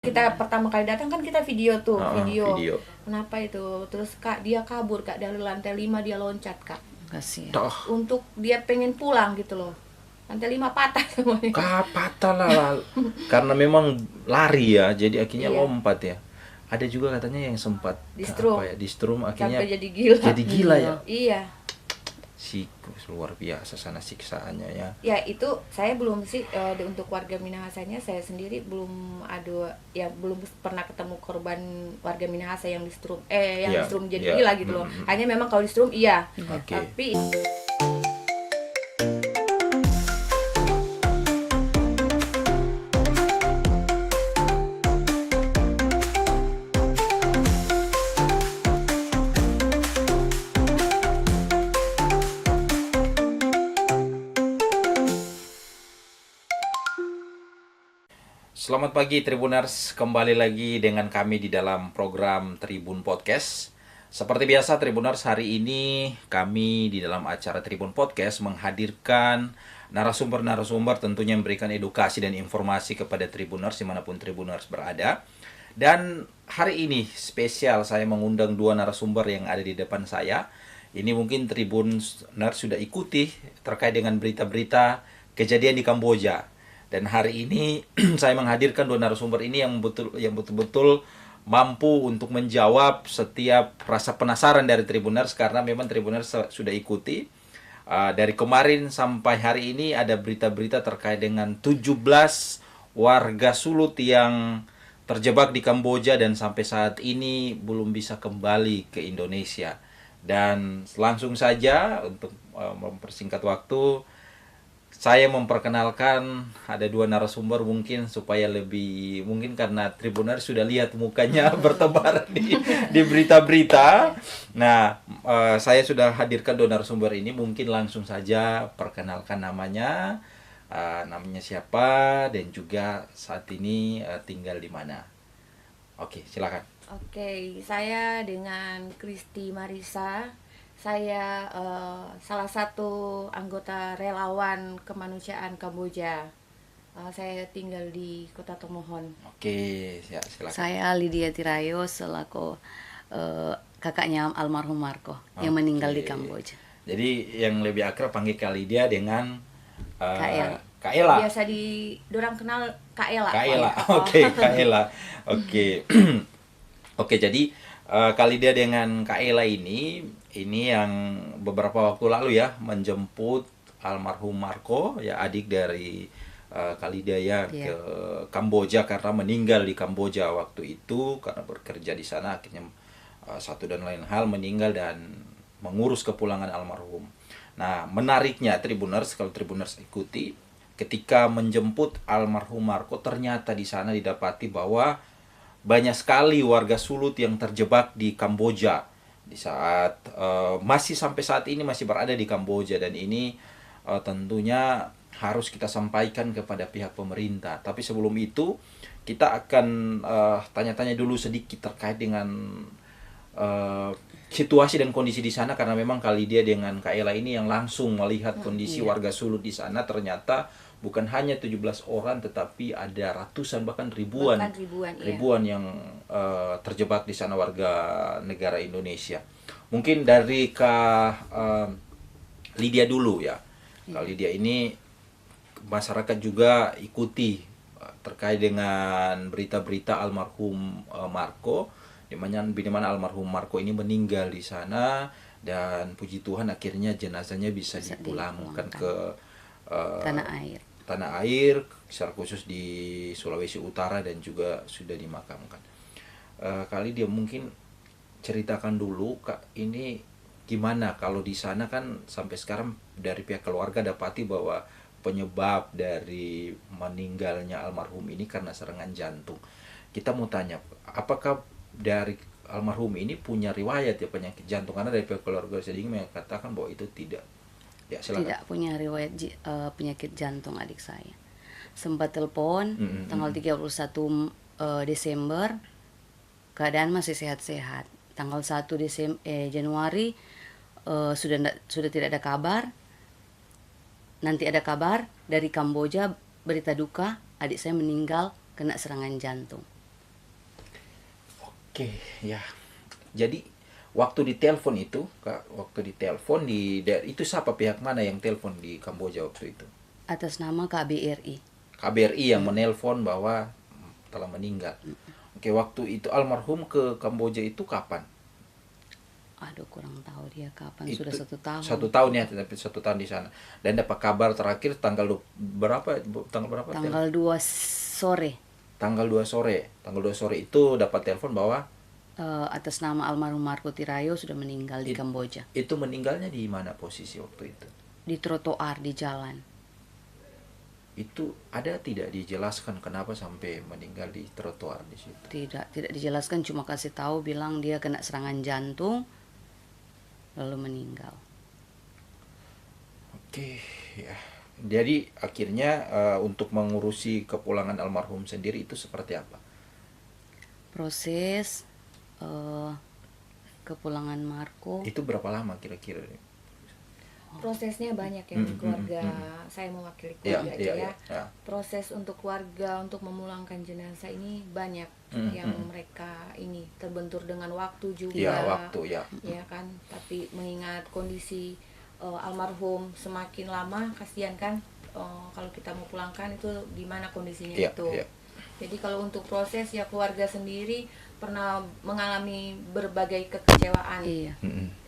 Kita pertama kali datang kan kita video tuh, video. Video. Kenapa itu? Terus Kak, dia kabur Kak dari lantai 5 dia loncat Kak. Kasihan. Untuk dia pengen pulang gitu loh. Lantai 5 patah semuanya. Patah lah. Karena memang lari ya, jadi akhirnya Iya. lompat ya. Ada juga katanya yang sempat Di-strum. di-strum akhirnya Sampai jadi gila. Jadi gila ya. Iya. Luar biasa sana siksaannya ya. Ya itu saya belum sih untuk warga Minahasanya saya sendiri belum ada ya belum pernah ketemu korban warga Minahasa yang di-strum yang Iya, di-strum jadi iya. gila gitu loh. Hanya memang kalau di-strum iya. Oke. Tapi Selamat pagi Tribuners, kembali lagi dengan kami di dalam program Tribun Podcast. Seperti biasa Tribuners, hari ini kami di dalam acara Tribun Podcast menghadirkan narasumber-narasumber tentunya memberikan edukasi dan informasi kepada Tribuners dimanapun Tribuners berada. Dan hari ini spesial saya mengundang dua narasumber yang ada di depan saya. Ini mungkin Tribuners sudah ikuti terkait dengan berita-berita kejadian di Kamboja. Dan hari ini saya menghadirkan dua narasumber ini yang betul-betul mampu untuk menjawab setiap rasa penasaran dari Tribuners, karena memang Tribuners sudah ikuti. Dari kemarin sampai hari ini ada berita-berita terkait dengan 17 warga Sulut yang terjebak di Kamboja dan sampai saat ini belum bisa kembali ke Indonesia. Dan langsung saja untuk mempersingkat waktu, saya memperkenalkan ada dua narasumber mungkin supaya lebih mungkin karena Tribuners sudah lihat mukanya bertebaran di berita-berita. Nah, saya sudah hadirkan dua narasumber ini, mungkin langsung saja perkenalkan namanya, namanya siapa dan juga saat ini tinggal di mana. Oke, silakan. Oke, saya dengan Kristi Marisa. Saya salah satu anggota relawan kemanusiaan Kamboja. Saya tinggal di Kota Tomohon. Oke, silakan. Saya Lydia Tirayo selaku kakaknya almarhum Marco yang meninggal di Kamboja. Jadi yang lebih akrab panggil Kak Lydia dengan Kak Ella. Biasa dorang kenal Kak Ella. Kak Ella. Oke, Kak Ella. Oke. Oke, jadi Kak Lydia dengan Kak Ella ini yang beberapa waktu lalu ya menjemput almarhum Marco, ya adik dari Kak Lydia ya, ke Kamboja karena meninggal di Kamboja waktu itu karena bekerja di sana, akhirnya satu dan lain hal meninggal dan mengurus kepulangan almarhum. Nah, menariknya Tribuners, kalau Tribuners ikuti, ketika menjemput almarhum Marco ternyata di sana didapati bahwa banyak sekali warga Sulut yang terjebak di Kamboja di saat masih sampai saat ini masih berada di Kamboja, dan ini tentunya harus kita sampaikan kepada pihak pemerintah. Tapi sebelum itu kita akan tanya-tanya dulu sedikit terkait dengan situasi dan kondisi di sana, karena memang Kak Lydia dengan Kak Ella ini yang langsung melihat kondisi warga Sulut di sana. Ternyata bukan hanya 17 orang tetapi ada ratusan bahkan ribuan yang terjebak di sana warga negara Indonesia. Mungkin dari Kak Lydia dulu ya. Kak Lydia ini masyarakat juga ikuti terkait dengan berita-berita almarhum Marco, di mana almarhum Marco ini meninggal di sana, dan puji Tuhan akhirnya jenazahnya bisa dipulangkan ke tanah air, secara khusus di Sulawesi Utara, dan juga sudah dimakamkan. Kali dia mungkin ceritakan dulu Kak, ini gimana kalau di sana kan sampai sekarang dari pihak keluarga dapati bahwa penyebab dari meninggalnya almarhum ini karena serangan jantung. Kita mau tanya, apakah dari almarhum ini punya riwayat ya penyakit jantung? Karena dari pihak keluarga sedikit mengatakan bahwa itu tidak. Ya, silakan. Tidak punya riwayat penyakit jantung adik saya. Sempat telepon tanggal 31 Desember, keadaan masih sehat-sehat. Tanggal 1 Januari sudah tidak ada kabar. Nanti ada kabar dari Kamboja, berita duka adik saya meninggal kena serangan jantung. Oke, ya. Jadi waktu ditelepon itu, Kak, waktu ditelepon itu siapa, pihak mana yang telepon di Kamboja waktu itu? Atas nama KBRI. KBRI yang menelpon bahwa telah meninggal. Oke, waktu itu almarhum ke Kamboja itu kapan? Aduh, kurang tahu dia kapan. Itu Sudah 1 tahun. 1 tahun ya, tapi 1 tahun di sana. Dan dapat kabar terakhir berapa? Tanggal berapa? Tanggal 2 sore. Tanggal 2 sore. Tanggal 2 sore itu dapat telepon bahwa Atas nama almarhum Marco Tirayo sudah meninggal di Kamboja. itu meninggalnya di mana posisi waktu itu? Di trotoar di jalan. Itu ada tidak dijelaskan kenapa sampai meninggal di trotoar di situ? Tidak dijelaskan, cuma kasih tahu bilang dia kena serangan jantung lalu meninggal. Oke, ya. Jadi akhirnya untuk mengurusi kepulangan almarhum sendiri itu seperti apa? Proses kepulangan Marco Itu berapa lama kira-kira? Prosesnya banyak ya keluarga. Saya mewakili Ya, keluarga aja ya. ya. Proses untuk keluarga untuk memulangkan jenazah ini banyak yang mereka ini terbentur dengan waktu juga. Ya, waktu ya. Ya kan, tapi mengingat kondisi almarhum semakin lama, kasihan kan kalau kita mau pulangkan itu gimana kondisinya Ya, itu. ya. Jadi kalau untuk proses ya keluarga sendiri pernah mengalami berbagai kekecewaan. iya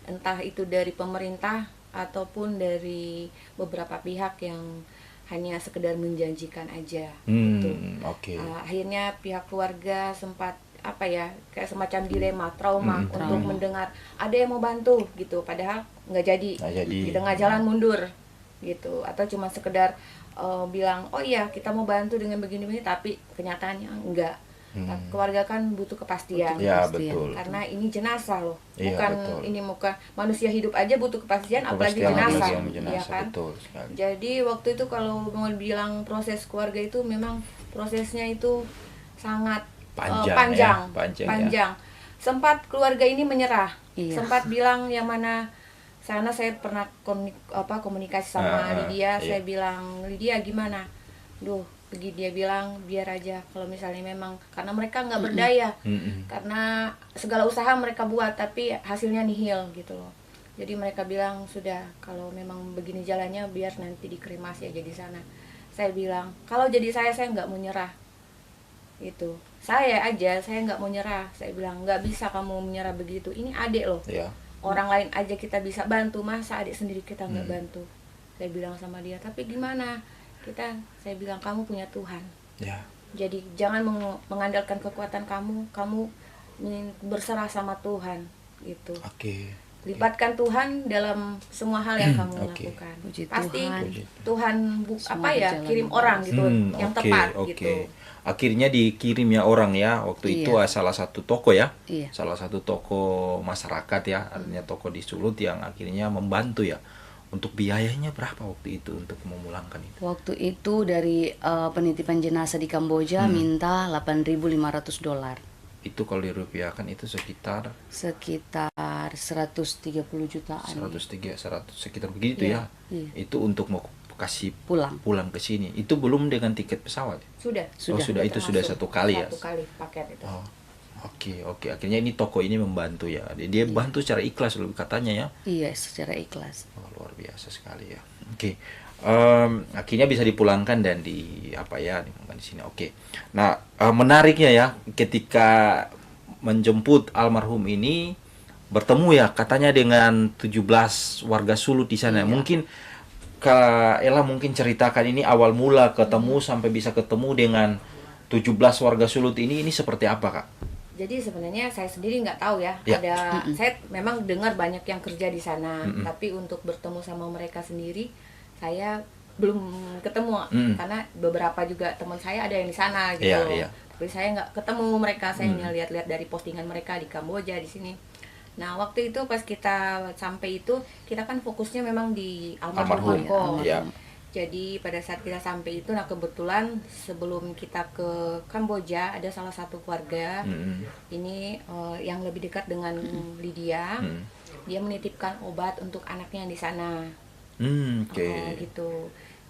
Entah itu dari pemerintah ataupun dari beberapa pihak yang hanya sekedar menjanjikan aja gitu. Oke. Akhirnya pihak keluarga sempat apa ya, kayak semacam dilema, trauma untuk trauma. mendengar ada yang mau bantu gitu, padahal nggak jadi, Nggak jadi. di tengah jalan mundur gitu, atau cuma sekedar bilang oh iya kita mau bantu dengan begini-begini, tapi kenyataannya enggak. Keluarga kan butuh kepastian. Ya, Kepastian. betul. Karena ini jenazah loh, Iya, bukan betul. ini muka manusia hidup aja butuh kepastian, apalagi Kepastian jenazah, yang jenazah, ya kan? betul sekali. Jadi waktu itu kalau mau bilang proses keluarga itu memang prosesnya itu sangat Panjang ya, panjang ya. Sempat keluarga ini menyerah, Iya. sempat bilang yang mana sana saya pernah komunikasi sama Lydia, iya. saya bilang Lydia gimana, dia bilang biar aja kalau misalnya memang karena mereka nggak berdaya, karena segala usaha mereka buat tapi hasilnya nihil gitu loh. Jadi mereka bilang sudah kalau memang begini jalannya biar nanti dikremasi aja di sana. Saya bilang kalau jadi saya nggak mau nyerah. Itu saya nggak mau nyerah. Saya bilang nggak bisa kamu menyerah begitu. Ini adik loh. Ya. Orang lain aja kita bisa bantu, masa adik sendiri kita nggak bantu. Saya bilang sama dia, tapi gimana? Saya bilang kamu punya Tuhan. Ya. Jadi jangan mengandalkan kekuatan kamu berserah sama Tuhan gitu. Oke. Libatkan Tuhan dalam semua hal yang kamu Oke. lakukan. Puji Pasti Tuhan. Tuhan Semua berjalan kirim dengan orang baik. gitu yang Oke, tepat oke. gitu. Akhirnya dikirim ya orang ya. Waktu itu Iya. salah satu toko ya. Iya. Salah satu toko masyarakat ya, artinya toko di Sulut yang akhirnya membantu ya. Untuk biayanya berapa waktu itu untuk memulangkan itu? Waktu itu dari penitipan jenazah di Kamboja minta $8.500. Itu kalau dirupiahkan itu sekitar Sekitar 130 jutaan. 100 sekitar begitu Iya, ya. iya. Itu untuk mau kasih Pulang. ke sini. Itu belum dengan tiket pesawat. Sudah. Oh, sudah, itu sudah Termasuk satu kali ya. Satu kali paket itu. Oh, oke. Akhirnya ini toko ini membantu ya. Dia bantu secara ikhlas lebih katanya ya. Iya, secara ikhlas. Oh, luar biasa sekali ya. Oke. Akhirnya bisa dipulangkan dan dipulangkan di sini. Oke. Nah, menariknya ya ketika menjemput almarhum ini bertemu ya katanya dengan 17 warga Sulut di sana. Iya. Mungkin Kak Ella mungkin ceritakan ini awal mula ketemu sampai bisa ketemu dengan 17 warga Sulut ini seperti apa, Kak? Jadi sebenarnya saya sendiri nggak tahu ya. Ya. Saya memang dengar banyak yang kerja di sana, tapi untuk bertemu sama mereka sendiri saya belum ketemu karena beberapa juga teman saya ada yang di sana gitu. Iya, loh. iya. Tapi saya nggak ketemu mereka, saya hanya lihat-lihat dari postingan mereka di Kamboja di sini. Nah waktu itu pas kita sampai itu kita kan fokusnya memang di almarhum Marco. Ya. Jadi pada saat kita sampai itu, nah kebetulan sebelum kita ke Kamboja ada salah satu keluarga ini yang lebih dekat dengan Lydia, dia menitipkan obat untuk anaknya yang di sana. Oke. Gitu.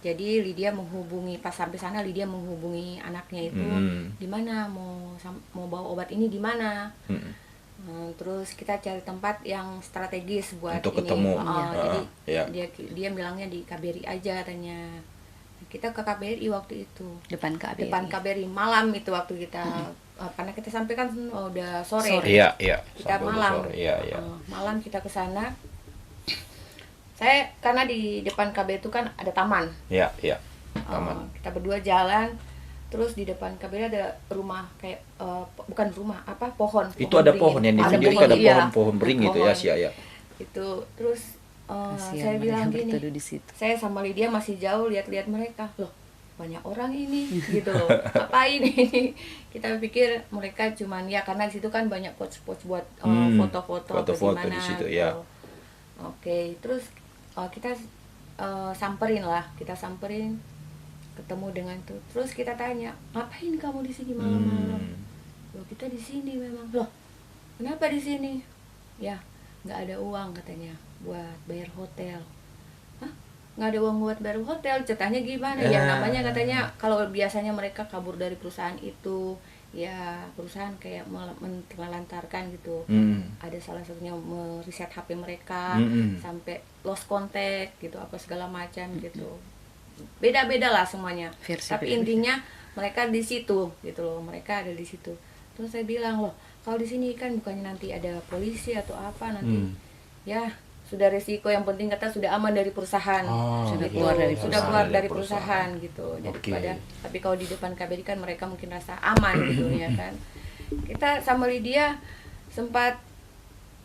Jadi Lydia menghubungi, pas sampai sana Lydia menghubungi anaknya itu, di mana mau bawa obat ini di mana. Terus kita cari tempat yang strategis buat untuk ini. ketemu. Jadi ya. dia bilangnya di KBRI aja katanya. Kita ke KBRI waktu itu. Depan KBRI. Depan KBRI malam itu waktu kita karena kita sampai kan udah sore. Iya. Kita malam. Iya. Malam kita ke sana. Saya karena di depan KBRI itu kan ada taman. Iya. Taman. Kita berdua jalan, terus di depan KBRI ada rumah kayak bukan rumah, pohon. Itu ada beringin. pohon yang di video itu ada pohon beringin gitu ya, ya. Itu terus Kasihan saya bilang mereka gini, berteduh di situ. saya sama Lydia masih jauh lihat-lihat mereka, loh banyak orang ini gitu loh, ngapain ini? Kita pikir mereka cuman ya karena di situ kan banyak spots buat foto-foto di situ gitu. ya. Oke, terus kita samperin ketemu dengan tuh, terus kita tanya, ngapain kamu di sini malam-malam? Loh kita di sini memang. Loh kenapa di sini? Ya nggak ada uang katanya buat bayar hotel. Hah? Nggak ada uang buat bayar hotel? Ceritanya gimana? Ya namanya katanya kalau biasanya mereka kabur dari perusahaan itu, ya perusahaan kayak menelantarkan gitu. Ada salah satunya mereset HP mereka sampai lost contact gitu, apa segala macam gitu. Beda-beda lah semuanya. Tapi intinya mereka di situ gitu loh, mereka ada di situ. Terus saya bilang, loh kalau di sini kan bukannya nanti ada polisi atau apa nanti, ya sudah resiko, yang penting kata sudah aman dari perusahaan, sudah gitu. keluar dari perusahaan gitu. Jadi tapi kalau di depan KBRI kan mereka mungkin rasa aman gitu ya kan. Kita sama Lydia sempat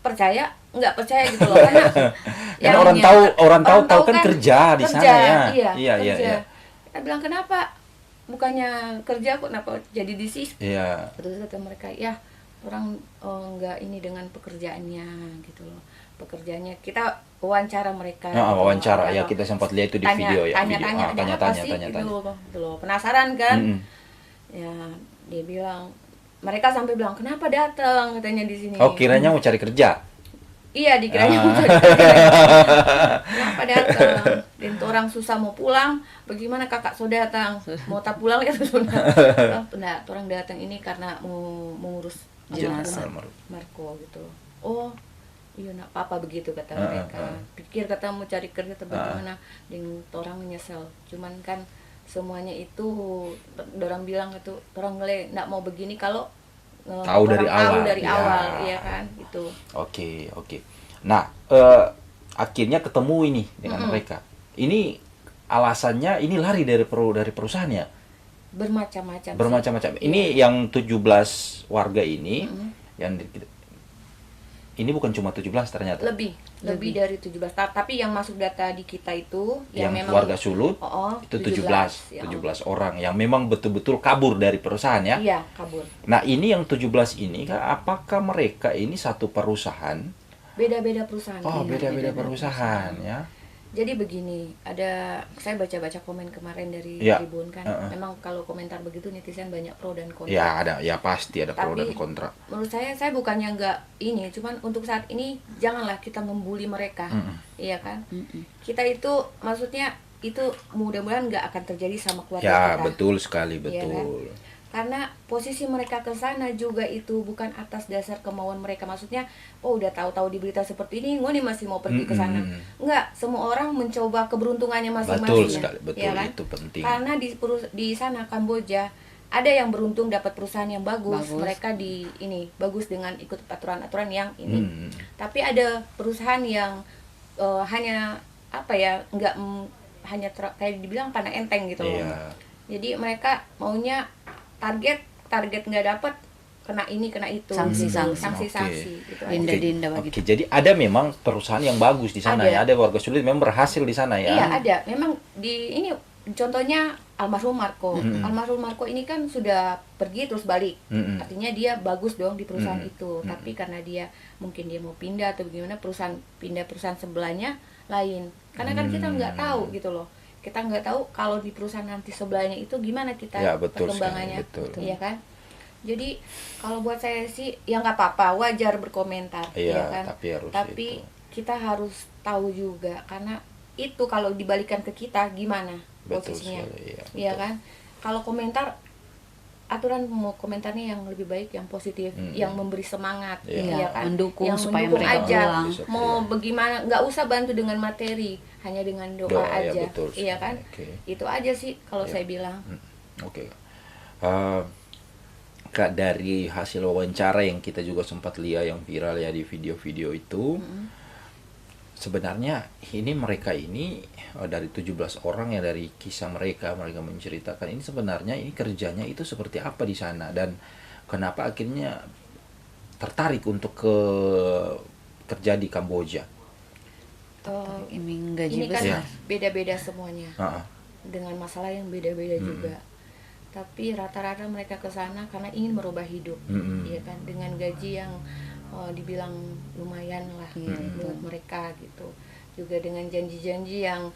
percaya nggak percaya gitu loh, karena orang tahu kan kerja di sana ya. Iya. Kita bilang kenapa bukannya kerja kok kenapa jadi di sini? Iya. Terus kata mereka, ya orang nggak ini dengan pekerjaannya gitu loh. Pekerjaannya kita wawancara mereka. Wawancara ya, kita sempat lihat itu di video ya. Tanya gitu loh. Penasaran kan? Ya dia bilang, mereka sampai bilang kenapa datang katanya di sini. Oh kiranya mau cari kerja. Iya dikiranya mau cari kerja. Kenapa datang? Dan orang susah mau pulang, bagaimana kakak sudah datang? Mau tak pulang ya sudah. Enggak, orang datang ini karena mau mengurus jenazah Marco gitu. Oh iya nak apa begitu kata mereka. Pikir kata mau cari kerja atau bagaimana, dan orang menyesal. Cuman kan semuanya itu orang bilang itu orang nggak mau begini kalau tahu dari awal ya kan gitu. Oke. Nah akhirnya ketemu ini dengan mereka. Ini alasannya ini lari dari perusahaan ya? Bermacam-macam. Ini yang 17 warga ini yang ini bukan cuma 17 ternyata. Lebih dari 17. Tapi yang masuk data di kita itu yang memang warga Sulut itu 17 orang yang memang betul-betul kabur dari perusahaan ya. Iya, kabur. Nah, ini yang 17 ini apakah mereka ini satu perusahaan? Beda-beda perusahaan. Oh, beda-beda perusahaan ya. Jadi begini, saya baca-baca komen kemarin dari Tribun kan. Memang kalau komentar begitu netizen banyak pro dan kontra. Ya pasti ada pro dan kontra. Menurut saya bukannya nggak ini, cuman untuk saat ini janganlah kita membuli mereka. Iya kan? Kita itu maksudnya itu mudah-mudahan nggak akan terjadi sama keluarga kita. Ya, betul sekali, betul. Iya kan? Karena posisi mereka ke sana juga itu bukan atas dasar kemauan mereka. Maksudnya, udah tahu-tahu di berita seperti ini, gue nih masih mau pergi ke sana. Enggak, semua orang mencoba keberuntungannya masing-masing. Betul sekali, betul ya kan? Itu penting. Karena di sana Kamboja ada yang beruntung dapat perusahaan yang bagus. Mereka bagus dengan ikut aturan-aturan yang ini. Tapi ada perusahaan yang hanya nggak hanya kayak dibilang pandang enteng gitu loh. Jadi mereka maunya target nggak dapat, kena ini kena itu, sanksi gitu. Oke, jadi ada memang perusahaan yang bagus di sana ya, ada warga Sulut memang berhasil di sana ya. Iya ada, memang di ini contohnya almarhum Marco. Almarhum Marco ini kan sudah pergi terus balik, artinya dia bagus dong di perusahaan itu. Tapi karena dia mungkin dia mau pindah atau bagaimana, pindah perusahaan sebelahnya lain. Karena kan kita nggak tahu gitu loh. Kita nggak tahu kalau di perusahaan nanti sebelahnya itu gimana kita perkembangannya, iya kan? Jadi kalau buat saya sih ya nggak apa-apa, wajar berkomentar, ya kan? Tapi kita harus tahu juga, karena itu kalau dibalikan ke kita gimana, Betul posisinya. sekali, iya, Iya betul. kan? Kalau komentar, aturan mau komentarnya yang lebih baik, yang positif, yang memberi semangat, Iya. iya kan? Mendukung yang supaya mendukung mereka aja. pulang. Mau bagaimana, nggak usah bantu dengan materi, hanya dengan doa, Doa, ya, aja, betul iya sekali. kan? Oke. Itu aja sih kalau saya bilang. Oke. Eh, Kak, dari hasil wawancara yang kita juga sempat lihat yang viral ya di video-video itu, sebenarnya ini mereka ini dari 17 orang ya, dari kisah mereka menceritakan ini sebenarnya ini kerjanya itu seperti apa di sana dan kenapa akhirnya tertarik untuk kerja di Kamboja. Iming gaji Ini kan besar. beda-beda semuanya, Ah, ah. dengan masalah yang beda-beda juga. Tapi rata-rata mereka ke sana karena ingin merubah hidup, ya kan, dengan gaji yang dibilang lumayan lah buat mereka gitu. Juga dengan janji-janji yang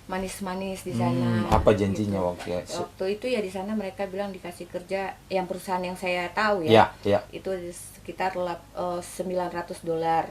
manis-manis di sana. Apa janjinya gitu. Waktu itu ya di sana mereka bilang dikasih kerja, yang perusahaan yang saya tahu Ya, ya. itu sekitar $900.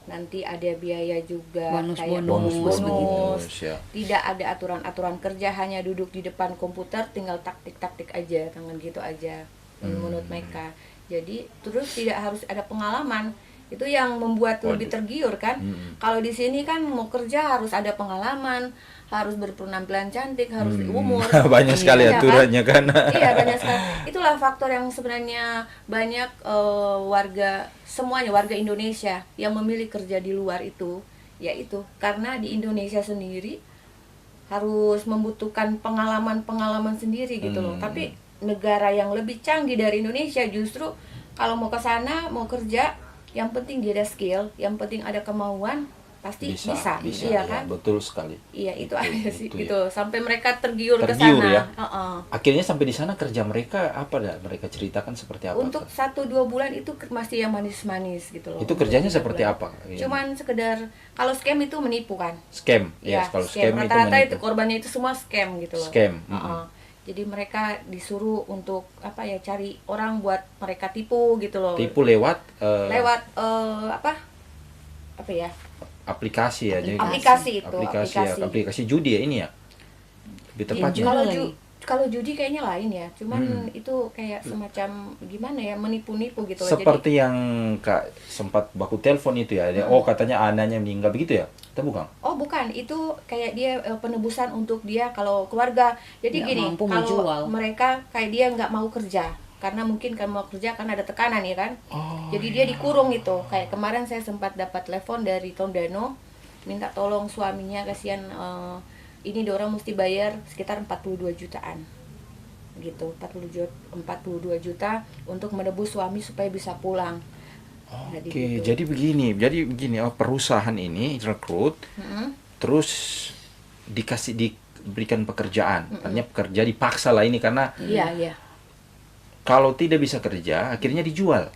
Nanti ada biaya juga kayak Bonus bonus. ya. Tidak ada aturan-aturan kerja, hanya duduk di depan komputer tinggal taktik-taktik aja, tangan gitu aja menurut mereka. Jadi terus tidak harus ada pengalaman. Itu yang membuat lebih tergiur kan. Kalau di sini kan mau kerja harus ada pengalaman, harus berpenampilan cantik, harus umur. Banyak sekali Iya, aturannya kan. Iya, banyak sekali. Itulah faktor yang sebenarnya banyak warga, semuanya warga Indonesia yang memilih kerja di luar itu, yaitu karena di Indonesia sendiri harus membutuhkan pengalaman-pengalaman sendiri gitu loh. Tapi negara yang lebih canggih dari Indonesia justru kalau mau ke sana, mau kerja, yang penting dia ada skill, yang penting ada kemauan, pasti bisa, iya kan? Betul sekali. Iya, itu aja sih itu gitu. Sampai mereka tergiur ke Tergiur sana. ya. Heeh. Akhirnya sampai di sana kerja mereka apa dah? Mereka ceritakan seperti apa? Untuk Kak? 1-2 bulan itu masih yang manis-manis gitu loh. Itu Untuk kerjanya 3 seperti bulan. apa? Iya. Cuman sekedar, kalau scam itu menipu kan. Scam. Ya, Yes, kalau scam itu rata-rata itu menipu. korbannya itu semua scam gitu loh. Scam. Heeh. Jadi mereka disuruh untuk apa ya, cari orang buat mereka tipu gitu loh. Tipu lewat Lewat apa ya? aplikasi ya. Jadi Aplikasi itu, aplikasi judi ya ini ya. Lebih tepatnya. Judi. Kalau lagi. kalau judi kayaknya lain ya. Cuman itu kayak semacam gimana ya, menipu-nipu gitu loh. Seperti yang Kak sempat baku telepon itu ya. Oh, katanya anaknya meninggal begitu ya? Atau bukan? Oh bukan, itu kayak dia penebusan untuk dia kalau keluarga. Jadi Nggak gini, mampu kalau menjual. mereka kayak dia nggak mau kerja, karena mungkin kan mau kerja kan ada tekanan ya kan. Jadi dia dikurung gitu. Kayak kemarin saya sempat dapat telepon dari Tondano, minta tolong suaminya, kasihan ini orang mesti bayar sekitar 42 jutaan gitu, 42 juta untuk menebus suami supaya bisa pulang. Jadi Oke, gitu. jadi begini, perusahaan ini rekrut, terus diberikan pekerjaan, artinya pekerja dipaksa lah ini karena Iya, iya. kalau tidak bisa kerja, akhirnya dijual.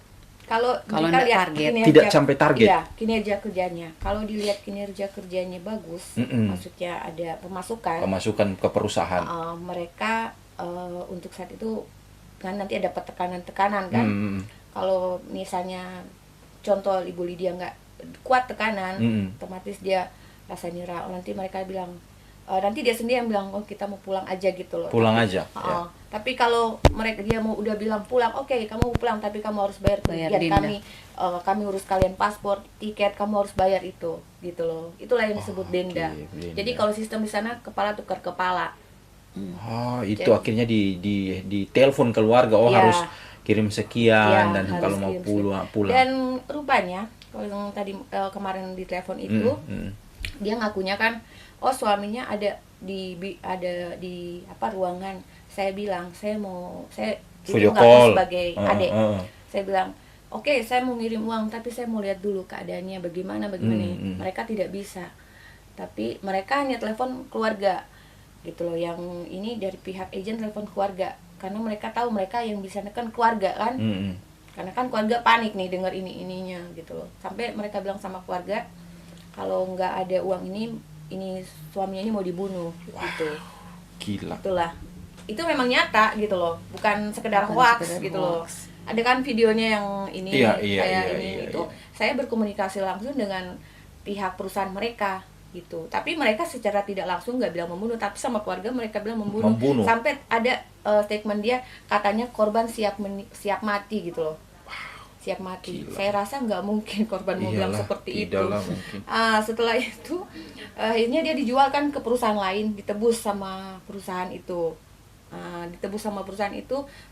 Kalau Kalau mereka nggak lihat target. Tidak sampai target. Iya, kinerja kerjanya. Kalau dilihat kinerja kerjanya bagus, maksudnya ada Pemasukan ke perusahaan. mereka untuk saat itu kan nanti ada tekanan-tekanan kan. Kalau misalnya contoh Ibu Lydia nggak kuat tekanan, otomatis dia rasa nyerah. Nanti mereka bilang, nanti dia sendiri yang bilang, oh kita mau pulang aja gitu loh. Pulang aja. Ya. Tapi kalau dia mau udah bilang pulang, oke, kamu mau pulang, tapi kamu harus bayar kerugian denda. kami urus kalian paspor, tiket, kamu harus bayar itu, gitu loh. Itulah yang disebut denda. denda. Jadi kalau sistem di sana kepala tukar kepala. Itu akhirnya di telepon keluarga, Iya. harus kirim sekian dan harus kalau mau kirim pulang. Dan rupanya kalau yang tadi kemarin di telepon itu, dia ngakunya kan, oh suaminya ada di ruangan. Saya bilang saya itu Video ngaku call. sebagai adik. Saya bilang, oke, saya mau ngirim uang, tapi saya mau lihat dulu keadaannya bagaimana. Mereka tidak bisa, tapi mereka hanya telepon keluarga gitu loh. Yang ini dari pihak agen telepon keluarga, karena mereka tahu mereka yang bisa nekan keluarga kan. Karena kan keluarga panik nih dengar ininya gitu loh. Sampai mereka bilang sama keluarga, kalau nggak ada uang ini suaminya ini mau dibunuh. Gitu. Gila. Itulah. Itu memang nyata gitu loh, bukan sekedar hoax gitu loh. Ada kan videonya yang ini Iya, kayak iya, ini iya, itu. iya. Saya berkomunikasi langsung dengan pihak perusahaan mereka. gitu. Tapi mereka secara tidak langsung nggak bilang membunuh, tapi sama keluarga mereka bilang membunuh. Sampai ada statement dia katanya korban siap mati gitu loh. Siap mati. Gila. Saya rasa nggak mungkin korban mau bilang seperti itu. Setelah itu akhirnya dia dijual kan ke perusahaan lain, ditebus sama perusahaan itu.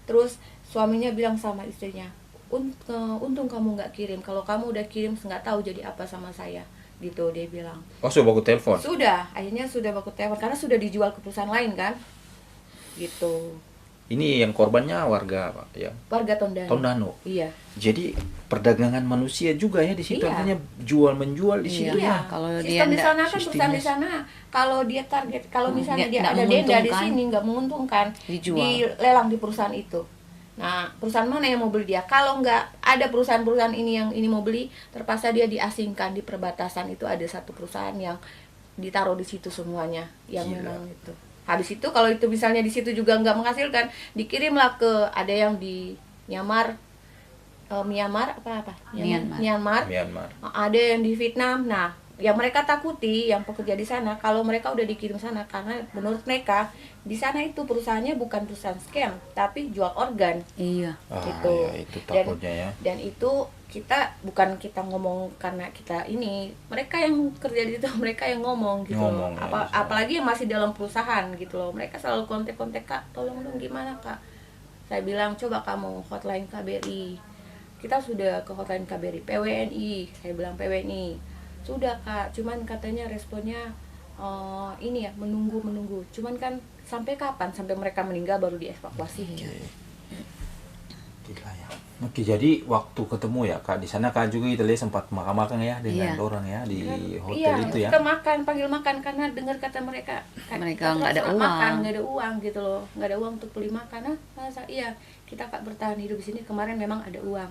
Terus suaminya bilang sama istrinya, untung kamu nggak kirim, kalau kamu udah kirim nggak tahu jadi apa sama saya gitu, dia bilang. Sudah baku telepon? Akhirnya sudah baku telepon karena sudah dijual ke perusahaan lain kan gitu. Ini yang korbannya warga apa ya? Warga Tondano. Iya. Jadi perdagangan manusia juga ya di situ, artinya jual menjual di situ ya. Kalau sistem di sana kan perusahaan di sana, kalau dia target, kalau misalnya dia ada denda di sini nggak menguntungkan, dilelang di perusahaan itu. Nah, perusahaan mana yang mau beli dia? Kalau nggak ada perusahaan-perusahaan ini yang ini mau beli, terpaksa dia diasingkan di perbatasan. Itu ada satu perusahaan yang ditaruh di situ semuanya, yang memang itu. Habis itu kalau itu misalnya di situ juga nggak menghasilkan, dikirimlah ke ada yang di Myanmar, ada yang di Vietnam. Nah, yang mereka takuti yang pekerja di sana, kalau mereka udah dikirim sana, karena menurut mereka di sana itu perusahaannya bukan perusahaan scam, tapi jual organ. Iya. Gitu. Ya, itu takutnya ya. Dan itu kita ngomong karena kita ini, mereka yang kerja di situ, mereka yang ngomong gitu loh. Apalagi yang masih dalam perusahaan gitu loh, mereka selalu kontak-kontak, Kak, tolong dong gimana Kak. Saya bilang coba kamu hotline KBRI. Kita sudah ke hotline KBRI, PWNI, saya bilang PWNI. Sudah Kak, cuman katanya responnya ini ya, menunggu. Cuman kan sampai kapan? Sampai mereka meninggal baru dievakuasi. Gila ya. Oke, jadi waktu ketemu ya Kak di sana, Kak juga kita lihat sempat makan-makan ya dengan orang ya di hotel itu ya. Kita panggil makan karena dengar kata mereka nggak ada uang. Nggak ada uang gitu loh, nggak ada uang untuk beli makan. Masa iya kita Kak bertahan hidup di sini, kemarin memang ada uang,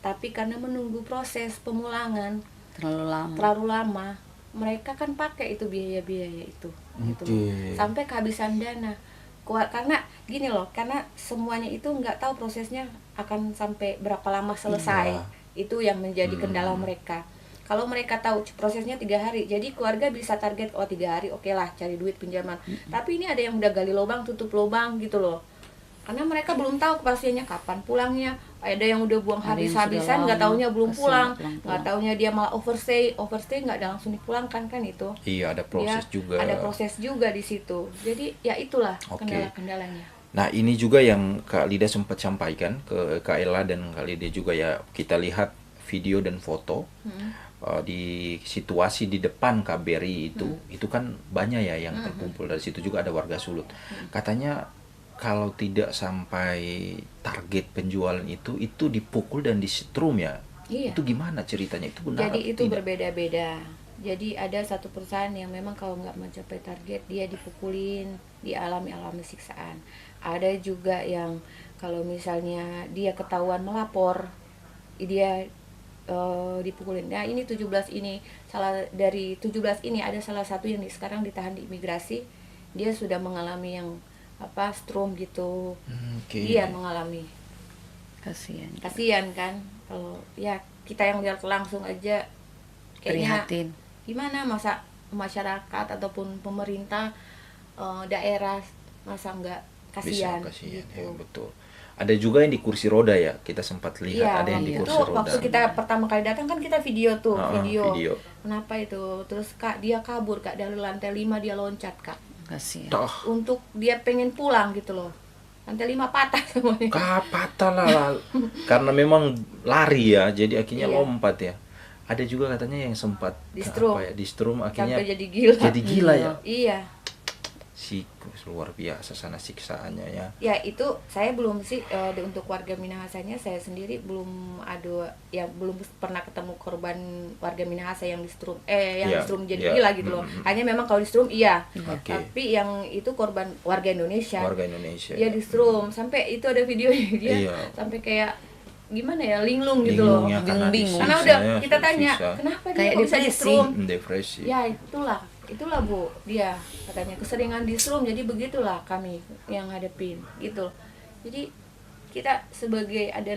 tapi karena menunggu proses pemulangan terlalu lama, mereka kan pakai itu biaya-biaya itu gitu loh. Sampai kehabisan dana. Karena gini loh, karena semuanya itu nggak tahu prosesnya akan sampai berapa lama selesai. Itu yang menjadi kendala mereka. Kalau mereka tahu prosesnya 3 hari, jadi keluarga bisa target 3 hari, oke lah cari duit pinjaman. Tapi ini ada yang udah gali lubang tutup lubang gitu loh, karena mereka belum tahu kepastiannya kapan pulangnya. Ada yang udah buang habis-habisan, nggak taunya belum pulang, nggak taunya dia malah overstay nggak langsung dipulangkan kan itu. Iya, ada proses juga. Ada proses juga di situ. Jadi ya itulah kendala-kendalanya. Nah, ini juga yang Kak Lida sempat sampaikan ke Kak Ella dan Kak Lida juga ya, kita lihat video dan foto di situasi di depan KBRI itu kan banyak ya yang terkumpul. Dari situ juga ada warga Sulut. Katanya kalau tidak sampai target penjualan itu dipukul dan disetrum ya. Iya. Itu gimana ceritanya? Itu benar? Jadi itu berbeda-beda. Jadi ada satu perusahaan yang memang kalau nggak mencapai target dia dipukulin, dialami siksaan. Ada juga yang kalau misalnya dia ketahuan melapor, dia dipukulin. Nah ini 17 ini, dari 17 ini ada salah satu yang sekarang ditahan di imigrasi. Dia sudah mengalami yang strom gitu. Dia mengalami. Kasihan kan, kalau ya kita yang lihat langsung aja kayaknya prihatin. Gimana masa masyarakat ataupun pemerintah daerah masa nggak kasihan gitu. Ya, betul. Ada juga yang di kursi roda ya, kita sempat lihat ada yang di kursi roda. Waktu kita pertama kali datang kan kita video. Video. Kenapa itu? Terus Kak dia kabur Kak dari lantai 5, dia loncat Kak. Kasihan. Untuk dia pengen pulang gitu loh. Lantai 5 patah semuanya. Patah lah. Karena memang lari ya, jadi akhirnya lompat ya. Ada juga katanya yang sempat di-strum akhirnya sampai jadi gila ya. Iya. Luar biasa sana siksaannya ya. Ya itu saya belum sih untuk warga Minahasanya saya sendiri belum belum pernah ketemu korban warga Minahasa yang di-strum di-strum jadi gila gitu loh. Hanya memang kalau di-strum iya. Tapi yang itu korban warga Indonesia. Dia di-strum sampai itu ada videonya dia sampai kayak gimana ya, linglung gitu loh. Bingung. Karena udah kita tanya, kenapa dia bisa di-strum? Depresi. Ya itulah Bu, dia katanya keseringan di-strum, jadi begitulah kami yang ngadepin gitu. Jadi kita sebagai ada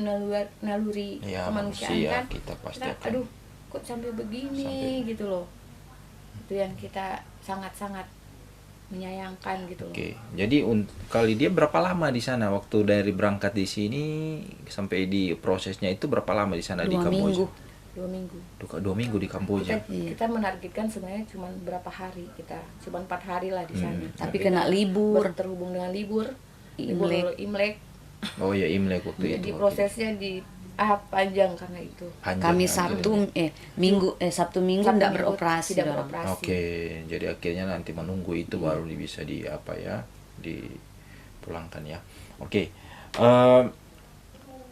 naluri kemanusiaan kan, kita pasti aduh kok sampai begini gitu loh. Itu yang kita sangat-sangat menyayangkan gitu loh. Oke. Jadi kali dia berapa lama di sana waktu dari berangkat di sini sampai di prosesnya itu berapa lama di sana di 2 Kamboja? minggu. 2 minggu. 2 minggu di Kamboja. Kita menargetkan sebenarnya cuma berapa hari, kita cuma 4 hari lah di sana. Tapi kena libur. Terhubung dengan libur Imlek. Oh ya, Imlek waktu Jadi itu. prosesnya panjang karena itu. Kami Sabtu Sabtu Minggu Sabtu tidak Minggu beroperasi. tidak dorang. beroperasi. Oke, jadi akhirnya nanti menunggu itu baru bisa dipulangkan ya. Oke.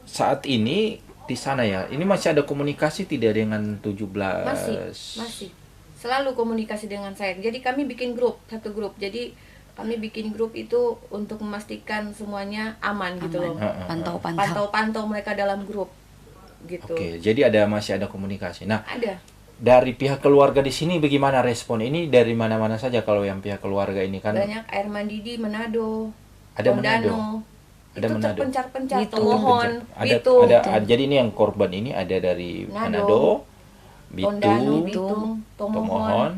Saat ini di sana ya, ini masih ada komunikasi tidak dengan 17? Masih. Selalu komunikasi dengan saya. Jadi kami bikin satu grup. Jadi kami bikin grup itu untuk memastikan semuanya aman gitu loh. Pantau mereka dalam grup gitu. Oke, jadi masih ada komunikasi. Nah, ada. Dari pihak keluarga di sini bagaimana respon ini? Dari mana-mana saja kalau yang pihak keluarga ini kan? Banyak Air Mandi di Manado, Ada Tondano. Ada itu Manado. terpencar-pencar, Itu. Tomohon, itu. Jadi ini yang korban ini ada dari Manado, Tondano, Bitung, Bitung, Tomohon, Tomohon,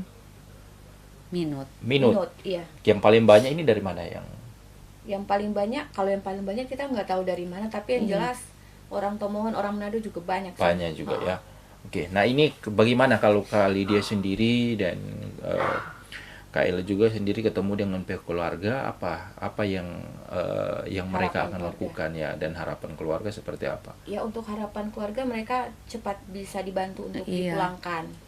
Minut. Minut, iya. Yang paling banyak ini dari mana Yang paling banyak, kalau yang paling banyak kita nggak tahu dari mana, tapi yang jelas orang Tomohon, orang Manado juga banyak. Banyak juga ya. Oke, nah ini bagaimana kalau kali dia sendiri dan Kak Ella juga sendiri ketemu dengan pihak keluarga, apa yang mereka akan lakukan ya, dan harapan keluarga seperti apa? Ya, untuk harapan keluarga mereka cepat bisa dibantu untuk dipulangkan.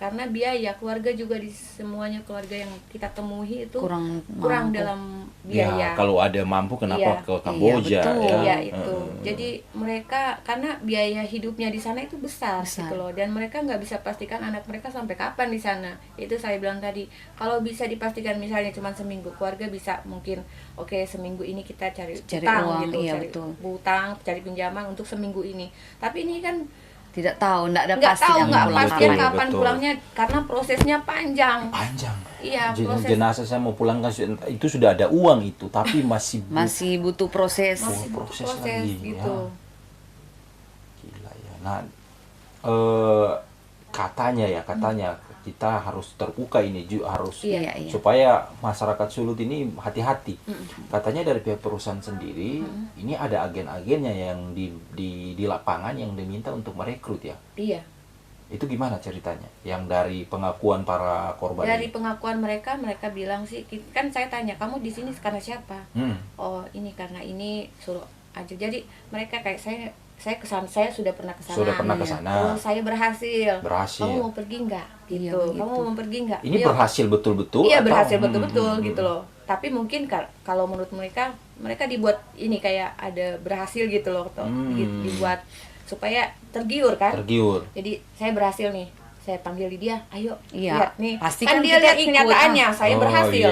Karena biaya keluarga juga di semuanya keluarga yang kita temui itu kurang dalam biaya. Ya, kalau ada mampu kenapa ke Kamboja ya? Iya, itu. Jadi mereka karena biaya hidupnya di sana itu besar gitu loh, dan mereka nggak bisa pastikan anak mereka sampai kapan di sana. Itu saya bilang tadi, kalau bisa dipastikan misalnya cuma seminggu, keluarga bisa mungkin seminggu ini kita cari utang uang, gitu, iya, cari betul. utang, cari pinjaman untuk seminggu ini. Tapi ini kan Tidak tahu, tidak ada nggak pasti tahu, yang nggak pulang pasti kapan. kapan pulangnya karena prosesnya panjang. Iya, proses. Jenazah saya mau pulangkan itu sudah ada uang itu, tapi masih butuh proses. proses lagi gitu. Ya. Gila ya. Nah, katanya kita harus terbuka ini harus supaya masyarakat Sulut ini hati-hati. Katanya dari pihak perusahaan sendiri ini ada agen-agennya yang di lapangan yang diminta untuk merekrut ya. Iya. Itu gimana ceritanya? Yang dari pengakuan para korban Dari ini? pengakuan mereka bilang sih, kan saya tanya, kamu di sini karena siapa? Oh, ini karena ini, suruh aja. Jadi mereka kayak saya sudah pernah ke sana. Terus saya berhasil. Kamu mau pergi nggak? Gitu. Kamu mau pergi nggak? Ini berhasil betul-betul? Iya, berhasil betul-betul gitu loh. Tapi mungkin kalau menurut mereka dibuat ini kayak ada berhasil gitu loh, dibuat supaya tergiur kan? Tergiur. Jadi saya berhasil nih. Saya panggil dia, ayo lihat nih. Pasti kan dia lihat kenyataannya, saya berhasil.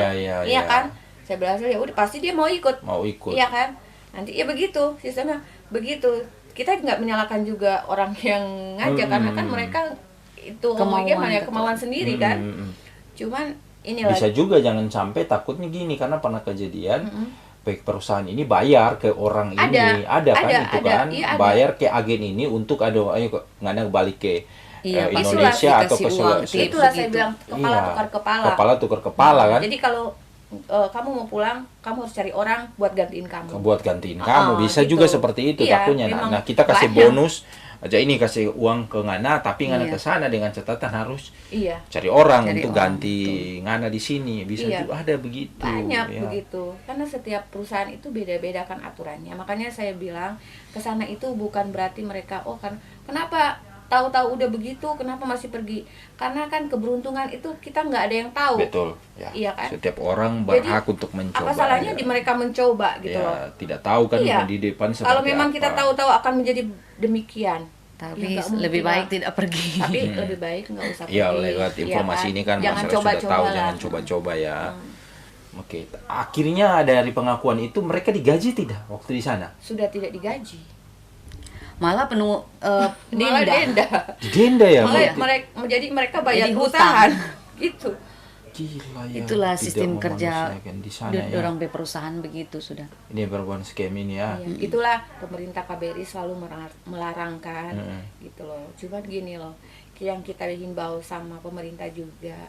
Iya Kan? Saya berhasil, ya udah pasti dia mau ikut. Iya kan? Nanti ya begitu sistemnya, begitu. Kita nggak menyalahkan juga orang yang ngajak karena kan mereka itu kemauan sendiri kan. Cuman inilah bisa juga jangan sampai takutnya gini, karena pernah kejadian baik perusahaan ini bayar ke orang ini ada bayar ke agen ini untuk ayo nggak balik ke Indonesia atau ke Sulawesi. Itulah saya bilang kepala tukar kepala kan. Jadi kalau kamu mau pulang, kamu harus cari orang buat gantiin kamu. Bisa gitu. juga seperti itu takutnya. Nah, kita kasih bonus aja, ini kasih uang ke Ngana, tapi Ngana ke sana dengan catatan harus cari orang untuk ganti Ngana di sini. Bisa juga ada begitu. Banyak begitu. Karena setiap perusahaan itu beda-beda kan aturannya. Makanya saya bilang ke sana itu bukan berarti mereka kenapa tahu-tahu udah begitu, kenapa masih pergi? Karena kan keberuntungan itu kita nggak ada yang tahu. Betul. Ya. Iya kan? Setiap orang berhak untuk mencoba. Apa salahnya di mereka mencoba gitu loh? Tidak tahu kan di depan seperti kalau memang apa. Kita tahu-tahu akan menjadi demikian. Tapi lebih baik tidak pergi. Tapi lebih baik nggak usah pergi. Ya, lewat informasi ini kan masyarakat sudah tahu, jangan coba-coba ya. Oke. Akhirnya dari pengakuan itu mereka digaji tidak waktu di sana? Sudah tidak digaji. Malah penuh denda. Denda ya? Jadi mereka bayar hutang gitu. Gila ya. Itulah sistem kerja di sana ya. Orang perusahaan begitu sudah. Ini berbuat scam ini ya. Itulah pemerintah KBRI selalu melarangkan gitu loh. Cuma gini loh, yang kita himbau sama pemerintah juga,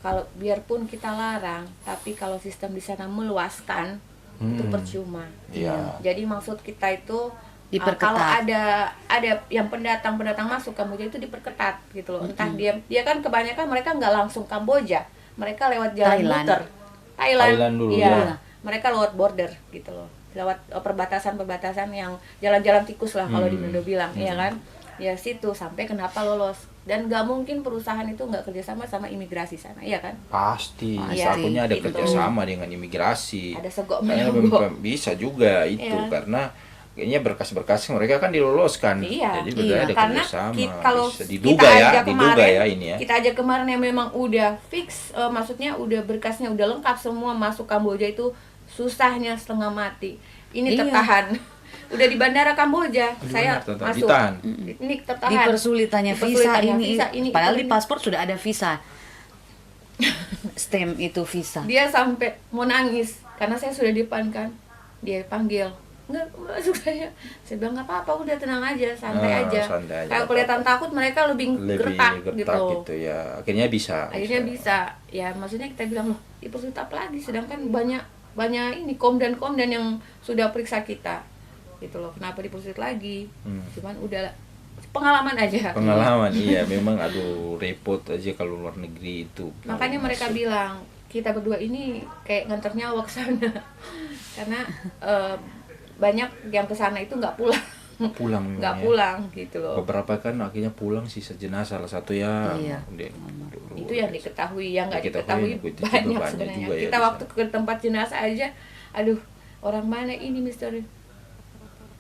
kalau biarpun kita larang, tapi kalau sistem di sana meluaskan itu percuma. Iya. Jadi maksud kita itu Diperketat. kalau ada yang pendatang masuk Kamboja itu diperketat gitu loh. Entah dia kan kebanyakan mereka nggak langsung Kamboja, mereka lewat jalan Thailand. muter. Thailand dulu, iya. ya. Mereka lewat border gitu loh, lewat perbatasan yang jalan-jalan tikus lah kalau di Indo bilang, ya kan? Ya situ sampai kenapa lolos. Dan nggak mungkin perusahaan itu nggak kerjasama sama imigrasi sana, ya kan? Pasti, Iya, takutnya ada gitu. kerjasama dengan imigrasi. Ada segok Kayaknya menggok. bisa juga itu, Iya. karena kayaknya berkas-berkas mereka kan diloloskan. Iya, Jadi berarti ada karena kerjasama. kalau Bisa kita diduga ya, aja diduga kemarin, ya ini ya. kita aja kemarin yang memang udah fix, maksudnya udah berkasnya udah lengkap semua masuk Kamboja itu susahnya setengah mati. Ini Iya. tertahan. Udah di bandara Kamboja, saya Tertahan. masuk. Ditahan. Ini tertahan. Dipersulitannya visa Dipersulitannya ini, padahal itu, di paspor sudah ada visa. Stem itu visa. Dia sampai mau nangis karena saya sudah di depan kan. Dia panggil, nggak masuk saya. Saya bilang nggak apa-apa, udah tenang aja, santai aja. Santai aja, Kalau nggak kelihatan takut mereka lebih gertak gitu ya. Akhirnya bisa. Akhirnya bisa. Ya maksudnya kita bilang loh, dipersulit apa lagi, sedangkan banyak ini komdan yang sudah periksa kita gitu loh, kenapa dipersulit lagi. Cuman udah pengalaman aja. Pengalaman iya, memang aduh repot aja kalau luar negeri itu. Makanya Kalau mereka masuk. bilang kita berdua ini kayak nganter nyawa ke sana. Karena banyak yang ke sana itu nggak pulang. pulang memang Nggak ya. pulang gitu loh. Beberapa kan akhirnya pulang sisa jenazah, salah satu ya. Iya. Itu yang diketahui, yang nggak Kita diketahui itu juga banyak banyak sebenarnya. juga ya Kita di waktu ke tempat jenazah aja, aduh, orang mana ini Mister?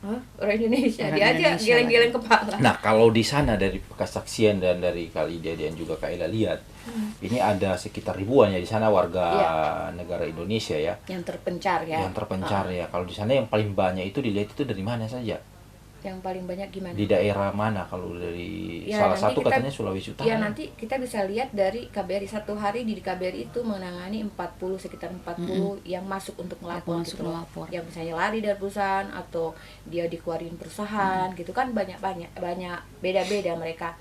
Hah? Orang Indonesia. Orang Dia aja Indonesia geleng-geleng kepala. Nah, kalau di sana dari kesaksian dan dari Kak Lydia dan juga Kak Ella lihat, ini ada sekitar ribuan ya di sana warga negara Indonesia ya, Yang terpencar ya. yang terpencar ya. Kalau di sana yang paling banyak itu dilihat itu dari mana saja? Yang paling banyak gimana? Di daerah mana? Kalau dari Ya, salah nanti satu kita- katanya Sulawesi Utara. Ya nanti kita bisa lihat dari KBRI, satu hari di KBRI itu menangani sekitar 40 yang masuk untuk melapor Yang masuk gitu loh. melapor. Yang misalnya lari dari perusahaan atau dia dikeluarin perusahaan gitu kan, banyak beda-beda mereka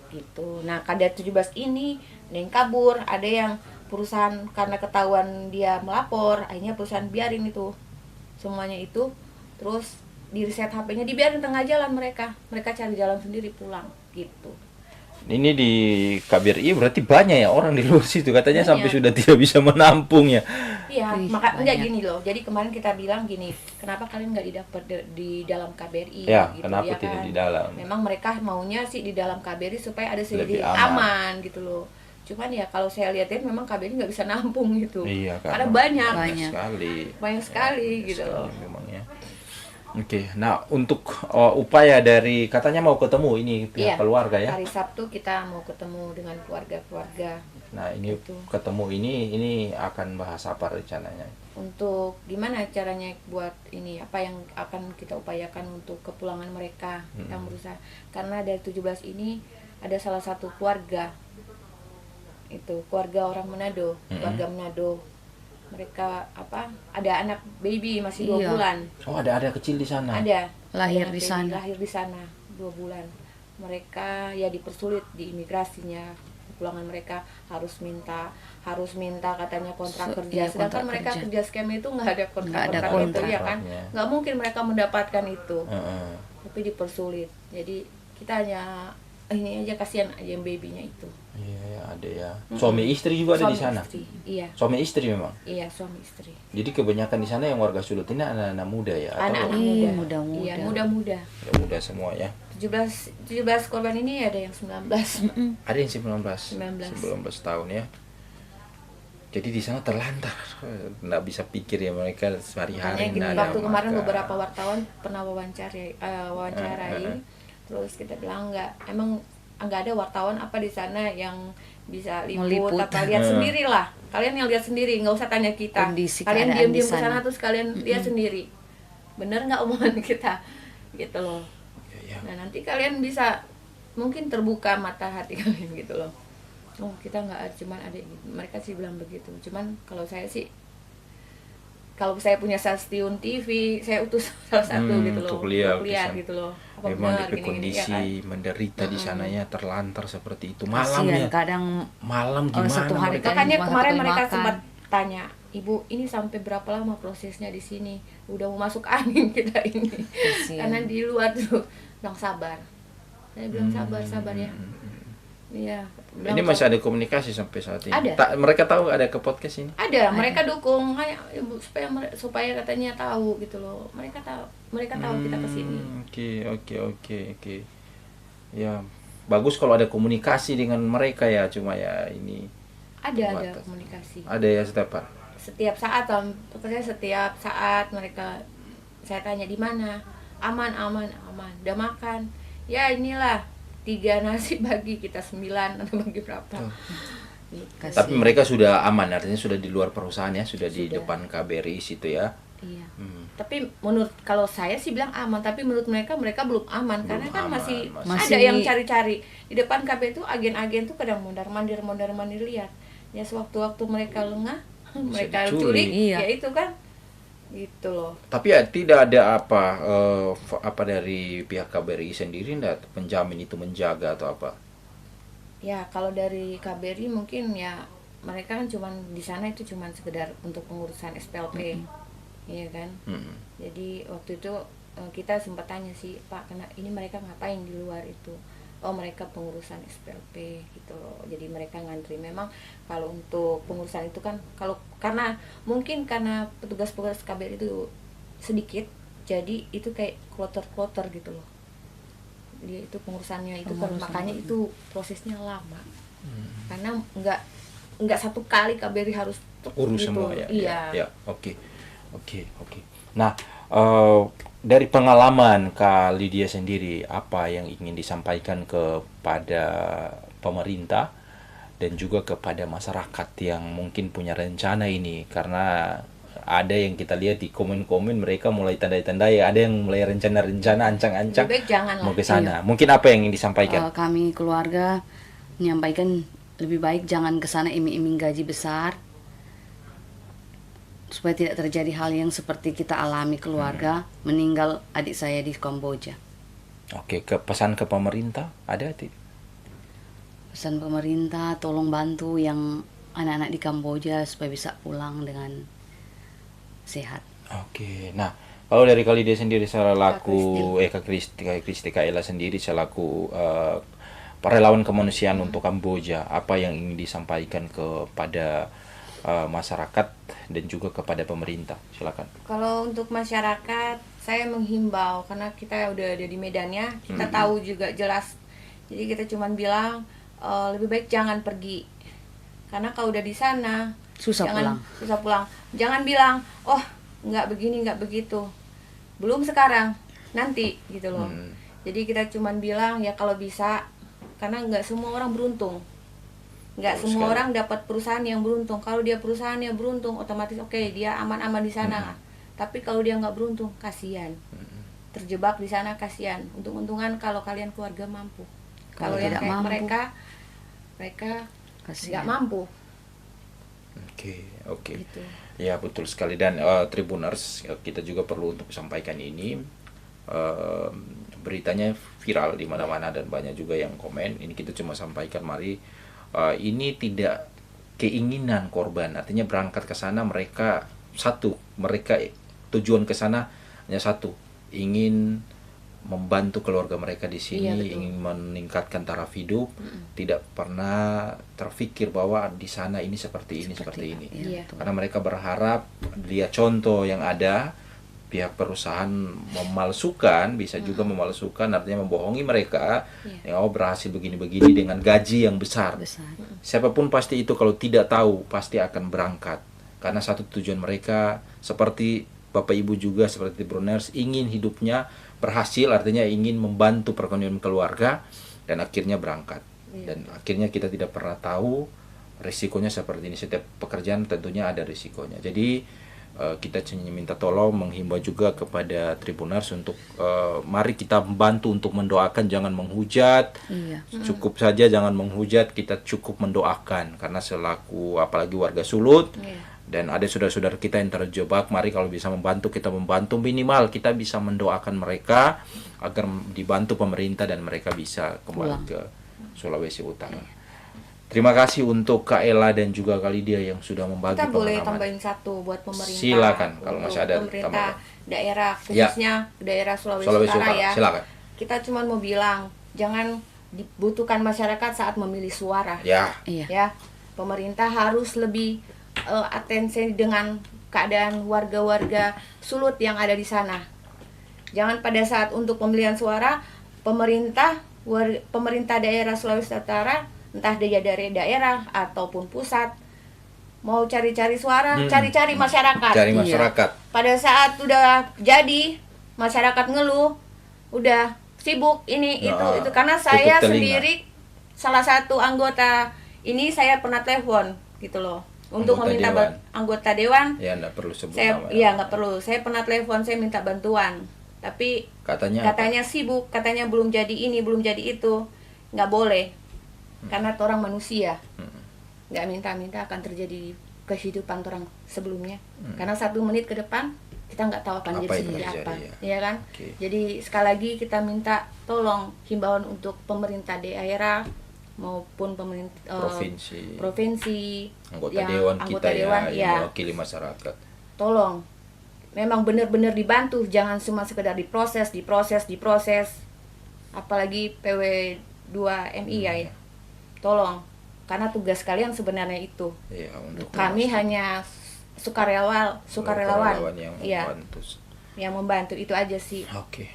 gitu. Nah, kadar 17 ini ada yang kabur, ada yang perusahaan karena ketahuan dia melapor, akhirnya perusahaan biarin itu semuanya itu, terus di reset HP-nya, dibiarin tengah jalan mereka cari jalan sendiri pulang gitu. Ini di KBRI berarti banyak ya orang di luar situ, katanya Banyak. sampai sudah tidak bisa menampung ya. Iya, Ih, enggak banyak. gini loh. Jadi kemarin kita bilang gini, kenapa kalian nggak didapat di dalam KBRI? Ya, gitu, kenapa ya tidak kan? di dalam? Memang mereka maunya sih di dalam KBRI supaya ada Lebih sedikit aman. aman gitu loh. Cuman ya kalau saya lihatin memang KBRI nggak bisa nampung gitu. Iya, Karena banyak Banyak. banyak sekali gitu sekali loh. memang ya. Oke, nah untuk upaya dari katanya mau ketemu ini pihak Iya, keluarga ya. Hari Sabtu kita mau ketemu dengan keluarga-keluarga. Nah ini Gitu. ketemu ini akan bahas apa rencananya? Untuk gimana caranya buat ini, apa yang akan kita upayakan untuk kepulangan mereka yang berusaha, karena dari 17 ini ada salah satu keluarga, itu keluarga orang Manado, keluarga Manado, mereka ada anak baby masih 2 Iya. bulan, Oh ada kecil di sana. ada Lahir anak di baby sana. lahir di sana 2 bulan, mereka ya dipersulit di imigrasinya, kepulangan mereka harus minta katanya kontrak kerja, iya, sedangkan kontrak mereka kerja. kerja scam itu nggak ada kontrak Nggak ada itu kontrak. ya kan, nggak mungkin mereka mendapatkan itu, Heeh. tapi dipersulit. Jadi kita hanya ini aja, kasihan aja yang babynya itu. Iya ya, ada ya. Suami istri juga ada di Suami sana. istri, iya, Suami istri memang. iya suami istri, Jadi kebanyakan di sana yang warga Sulut ini anak-anak muda ya, anak-anak atau muda, muda-muda. iya muda-muda. muda semua ya. 17 korban ini ada yang 19. Ada yang 19 19 tahun ya. Jadi di sana terlantar, nggak bisa pikir ya mereka sehari-hari. Makanya gini, nggak ada waktu kemarin makan. beberapa wartawan pernah wawancarai, terus kita bilang emang nggak ada wartawan apa di sana yang bisa liput Meliput. apa, lihat sendiri lah. Kalian yang lihat sendiri, nggak usah tanya kita. Kondisi Kalian keadaan diam-diam di ke sana sana. terus kalian lihat sendiri. Bener nggak omongan kita? Gitu loh. Ya, ya. Nah nanti kalian bisa mungkin terbuka mata hati kalian gitu loh. Oh kita nggak ada, cuman ada gitu. Mereka sih bilang begitu. Cuman kalau saya sih kalau saya punya stasiun TV, saya utus salah satu gitu loh, untuk lihat gitu loh. Apa memang benar, DP gini-gini, kondisi ya kan? menderita di sananya, terlantar seperti itu. Kasihan, Malamnya, kadang malam gimana satu hari mereka? Makanya cuma satu kemarin kali mereka makan. sempat tanya, Ibu, ini sampai berapa lama prosesnya di sini? Udah mau masuk angin kita ini. Kasihan. Karena di luar tuh bilang sabar. Saya bilang sabar ya. Iya. bilang Ini masih ada komunikasi sampai saat ini. Ada. Mereka tahu ada ke podcast ini. ada, mereka dukung kayak Ibu supaya katanya tahu gitu loh. Mereka tahu kita kesini. Oke. Ya, bagus kalau ada komunikasi dengan mereka ya. Cuma ya ini Ada terbatas. komunikasi. Ada ya, Stepan. Setiap saat, pokoknya setiap saat mereka, saya tanya di mana, aman, udah makan, ya inilah 3 nasi bagi kita 9 atau bagi berapa. Gitu. Kasih. Tapi mereka sudah aman, artinya sudah di luar perusahaan ya, sudah di Sudah. depan KBRI situ ya. Iya. Hmm. Tapi kalau saya sih bilang aman, tapi menurut mereka belum aman, Belum karena kan aman, masih masih- ada yang cari-cari di depan KB itu, agen-agen tuh kadang mondar-mandir lihat. Ya sewaktu-waktu mereka lengah, mereka diculik. culik, Iya. ya itu kan, gitu loh. Tapi ya tidak ada apa dari pihak KBRI sendiri enggak penjamin itu menjaga atau apa? Ya kalau dari KBRI mungkin ya mereka kan cuman di sana itu cuman sekedar untuk pengurusan SPLP, iya kan. Jadi waktu itu kita sempat tanya sih, Pak, ini mereka ngapain di luar itu? Oh, mereka pengurusan SPLP gitu loh. Jadi mereka ngantri. Memang kalau untuk pengurusan itu kan karena petugas-petugas KBRI itu sedikit, jadi itu kayak kloter gitu loh. Dia itu pengurusannya itu kan, makanya itu prosesnya lama. Karena nggak satu kali KBRI harus Urus gitu. semua ya. Iya. Ya, oke. Nah, dari pengalaman Kak Lydia sendiri, apa yang ingin disampaikan kepada pemerintah dan juga kepada masyarakat yang mungkin punya rencana ini? Karena ada yang kita lihat di komen-komen mereka mulai tandai-tandai, ada yang mulai rencana-rencana ancang-ancang Lebih baik jangan lah. mau ke sana. Mungkin apa yang ingin disampaikan? Kami keluarga menyampaikan lebih baik jangan ke sana iming-iming gaji besar, supaya tidak terjadi hal yang seperti kita alami keluarga meninggal adik saya di Kamboja. Oke, pesan ke pemerintah ada tidak? Pesan pemerintah tolong bantu yang anak-anak di Kamboja supaya bisa pulang dengan sehat. Oke, nah kalau dari Kak Lydia sendiri selaku Kak Kristi Kak Ella sendiri selaku relawan kemanusiaan untuk Kamboja, apa yang ingin disampaikan kepada masyarakat dan juga kepada pemerintah? Silakan. Kalau untuk masyarakat, saya menghimbau karena kita udah ada di medannya, kita tahu juga jelas. Jadi kita cuman bilang lebih baik jangan pergi. Karena kalau udah di sana Susah pulang. Jangan bilang, "Oh, nggak begini, nggak begitu." Belum sekarang, nanti gitu loh. Jadi kita cuman bilang ya kalau bisa, karena nggak semua orang beruntung. Nggak semua orang dapat perusahaan yang beruntung. Kalau dia perusahaan yang beruntung, otomatis oke, dia aman-aman di sana. Tapi kalau dia nggak beruntung, kasihan. Terjebak di sana kasihan. Untung-untungan kalau kalian keluarga mampu. Kalau yang tidak kayak mampu, mereka kasihan. nggak mampu. Oke. Gitu. Ya, betul sekali. Dan Tribuners, kita juga perlu untuk sampaikan ini. Beritanya viral di mana-mana dan banyak juga yang komen. Ini kita cuma sampaikan, mari ini tidak keinginan korban. Artinya berangkat ke sana mereka tujuan ke sana hanya satu, ingin membantu keluarga mereka di sini, Iya, betul. ingin meningkatkan taraf hidup, tidak pernah terfikir bahwa di sana ini seperti ini. Iya. Karena mereka berharap lihat contoh yang ada, pihak perusahaan memalsukan, bisa juga memalsukan, artinya membohongi mereka, yang berhasil begini-begini dengan gaji yang besar. Siapapun pasti itu kalau tidak tahu pasti akan berangkat, karena satu tujuan mereka seperti Bapak Ibu juga, seperti Bruners, ingin hidupnya berhasil, artinya ingin membantu perekonomian keluarga dan akhirnya berangkat. Dan akhirnya kita tidak pernah tahu risikonya seperti ini. Setiap pekerjaan tentunya ada risikonya. Jadi kita hanya minta tolong, menghimbau juga kepada Tribuners untuk mari kita membantu untuk mendoakan, jangan menghujat. Iya. Cukup saja jangan menghujat, kita cukup mendoakan, karena selaku apalagi warga Sulut, Dan ada saudara-saudara kita yang terjebak, mari kalau bisa membantu, kita membantu, minimal kita bisa mendoakan mereka agar dibantu pemerintah dan mereka bisa kembali ke Sulawesi Utara. Terima kasih untuk Kak Ella dan juga Kak Lydia yang sudah membagi Kita boleh pengalaman. tambahin satu buat pemerintah. Silakan kalau untuk masih ada pemerintah tambahan. daerah, khususnya daerah Sulawesi Utara ya. Silakan. Kita cuma mau bilang, jangan dibutuhkan masyarakat saat memilih suara. Ya. Iya. Ya, pemerintah harus lebih atensi dengan keadaan warga-warga Sulut yang ada di sana. Jangan pada saat untuk pemilihan suara pemerintah daerah Sulawesi Utara, entah dia dari daerah ataupun pusat, mau cari-cari suara, cari-cari masyarakat. Cari masyarakat. Pada saat udah jadi masyarakat ngeluh, udah sibuk ini itu karena saya tutup telinga. sendiri salah satu anggota ini, saya pernah telepon gitu loh untuk meminta anggota dewan. Ya, enggak perlu sebut Saya nama. iya nggak perlu. Saya pernah telepon, saya minta bantuan. Tapi katanya sibuk, katanya belum jadi ini, belum jadi itu. Nggak boleh. Karena orang manusia. Nggak minta-minta akan terjadi kehidupan orang sebelumnya. Karena 1 menit ke depan kita nggak tahu akan Apa jadi yang apa, terjadi, ya kan? Oke. Jadi sekali lagi kita minta tolong himbauan untuk pemerintah daerah maupun pemerintah provinsi, anggota yang dewan anggota kita dewan, yang mewakili masyarakat. tolong memang benar-benar dibantu, jangan cuma sekedar diproses, apalagi PW 2 MI ya. Tolong, karena tugas kalian sebenarnya itu. Ya, untuk Kami hanya sukarelawan yang ya, membantu. yang membantu itu aja sih. Oke,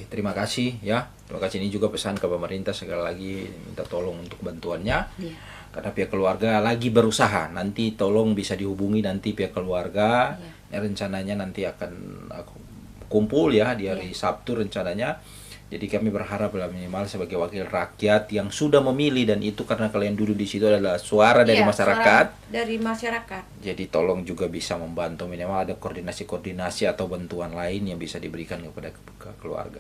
terima kasih ya. Terima kasih, ini juga pesan ke pemerintah sekali lagi, minta tolong untuk bantuannya. Iya. Karena pihak keluarga lagi berusaha, nanti tolong bisa dihubungi nanti pihak keluarga. Rencananya nanti akan kumpul ya di hari Sabtu rencananya. Jadi kami berharap minimal sebagai wakil rakyat yang sudah memilih, dan itu karena kalian duduk di situ adalah suara dari masyarakat. Suara dari masyarakat. Jadi tolong juga bisa membantu, minimal ada koordinasi atau bantuan lain yang bisa diberikan kepada keluarga.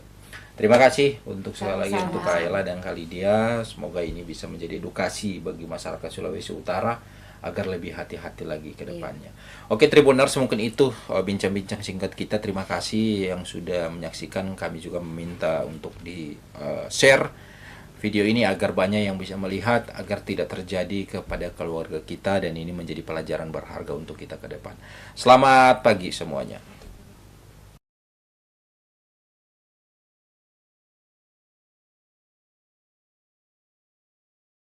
Terima kasih untuk sekali lagi untuk Kak Ella dan Kak Lydia. Semoga ini bisa menjadi edukasi bagi masyarakat Sulawesi Utara agar lebih hati-hati lagi ke depannya. Oke, Tribuners, mungkin itu bincang-bincang singkat kita. Terima kasih yang sudah menyaksikan. Kami juga meminta untuk di-share video ini agar banyak yang bisa melihat, agar tidak terjadi kepada keluarga kita, dan ini menjadi pelajaran berharga untuk kita ke depan. Selamat pagi semuanya.